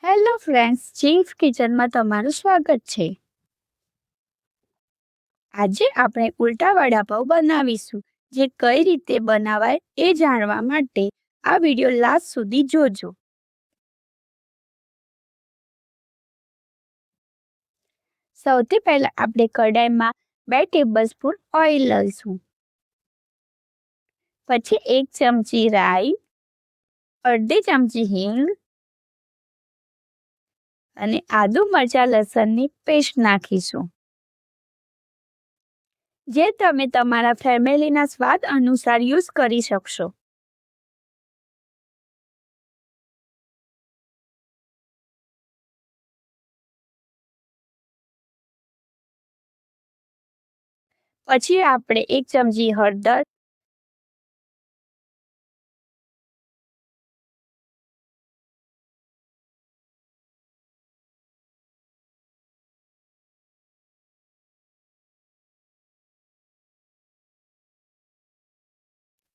Hello friends, chief કિચનમાં તમારું સ્વાગત છે. આજે આપણે ઉલટા વડાપાવ બનાવીશું. જે કઈ રીતે બનાવાય એ જાણવા માટે આ વિડિયો લાસ્ટ સુધી જોજો. સૌથી પહેલા આપણે કડાઈમાં 2 ટેબલસ્પૂન ઓઇલ લઈશું. પછી 1 ચમચી રાઈ, અડધી ચમચી હિંગ અને આદુ મરચા લસણની પેસ્ટ નાખીશું. જે તમે તમારા ફેમિલીના સ્વાદ અનુસાર યુઝ કરી શકશો. પછી આપણે 1 ચમચી હળદર,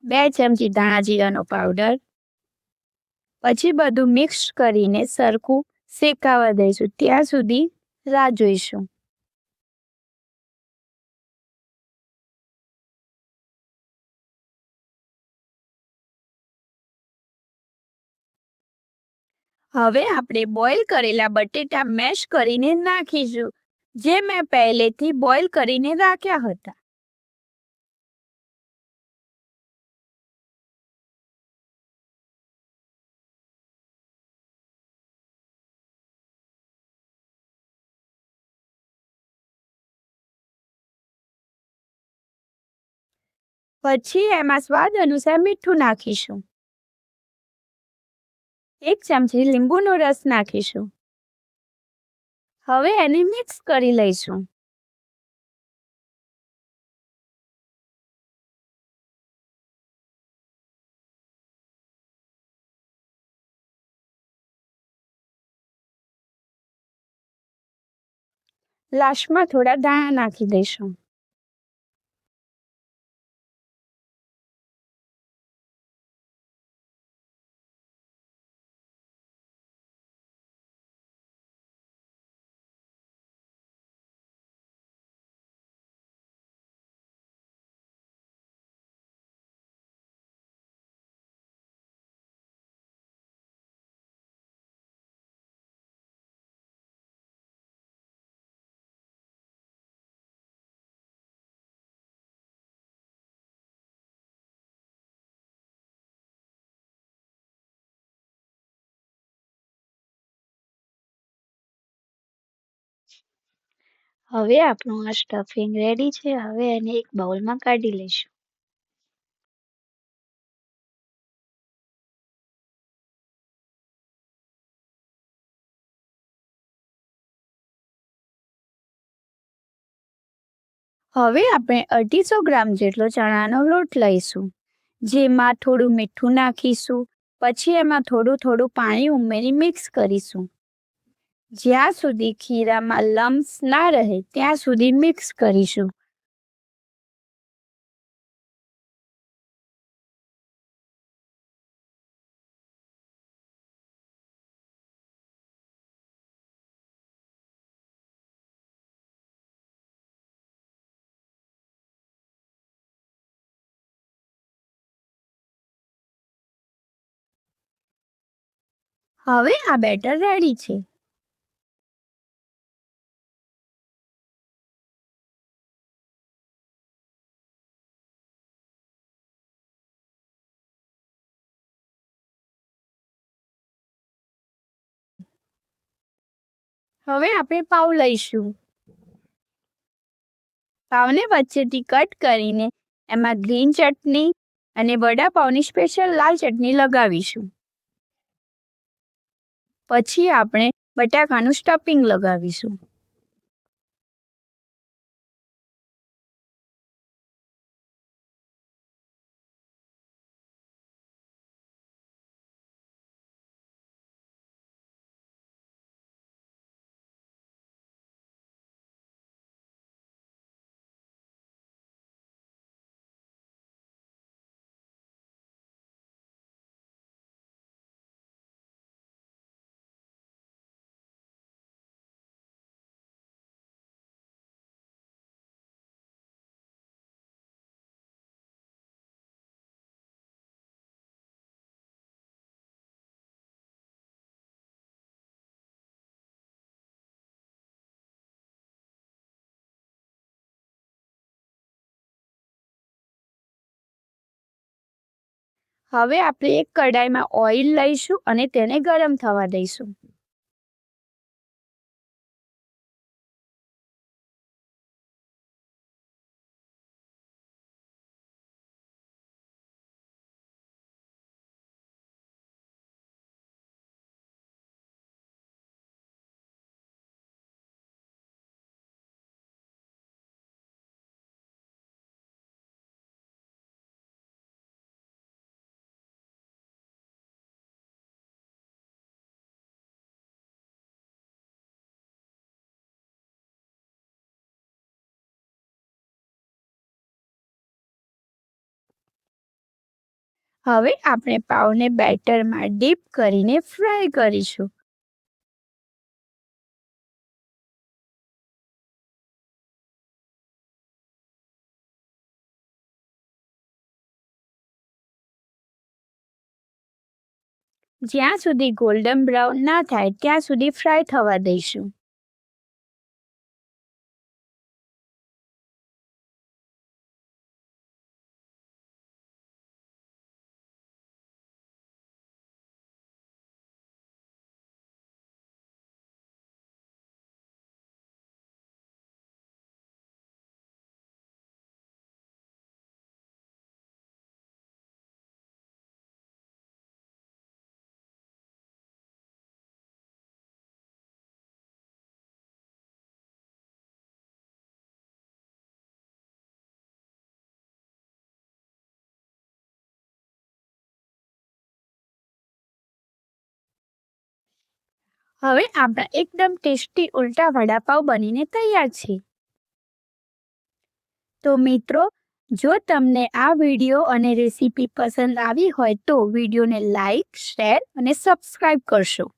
બે ચમચી ધાણા જીરાનો પાવડર, પછી બધું મિક્સ કરીને સરખું શેકાવા દઈશું. ત્યાં સુધી રાહ જોઈશું. હવે આપણે બોઇલ કરેલા બટેટા મેશ કરીને નાખીશું, જે મેં પહેલેથી બોઇલ કરીને રાખ્યા હતા. પછી એમાં સ્વાદ અનુસાર મીઠું નાખીશું. 1 ચમચી લીંબુનો રસ નાખીશું. હવે એને મિક્સ કરી લઈશું. લાસ્ટમાં થોડા ધાણા નાખી દઈશું. હવે આપણું આ સ્ટફિંગ રેડી છે. હવે એને એક બાઉલમાં કાઢી લઈશું. હવે આપણે 250 ગ્રામ જેટલો ચણાનો લોટ લઈશું, જેમાં થોડું મીઠું નાખીશું. પછી એમાં થોડું થોડું પાણી ઉમેરી મિક્સ કરીશું. જ્યાં સુધી ખીરામાં લમ્સ ના રહે ત્યાં સુધી મિક્સ કરીશું. હવે આ બેટર રેડી છે. હવે આપણે પાવ લઈશું. પાવને વચ્ચેથી કટ કરીને એમાં ગ્રીન ચટણી અને વડાપાવની સ્પેશિયલ લાલ ચટણી લગાવીશું. પછી આપણે બટાકાનું સ્ટફિંગ લગાવીશું. હવે આપણે એક કડાઈમાં ઓઇલ લઈશું અને તેને ગરમ થવા દઈશું. હવે આપણે પાવને બેટરમાં ડીપ કરીને ફ્રાય કરીશું. જ્યાં સુધી ગોલ્ડન બ્રાઉન ના થાય ત્યાં સુધી ફ્રાય થવા દઈશું. હવે આપણા એકદમ ટેસ્ટી ઉલટા વડાપાવ બનીને તૈયાર છે. તો મિત્રો, જો તમને આ વિડીયો અને રેસીપી પસંદ આવી હોય તો વિડીયોને લાઈક, શેર અને સબસ્ક્રાઇબ કરશો.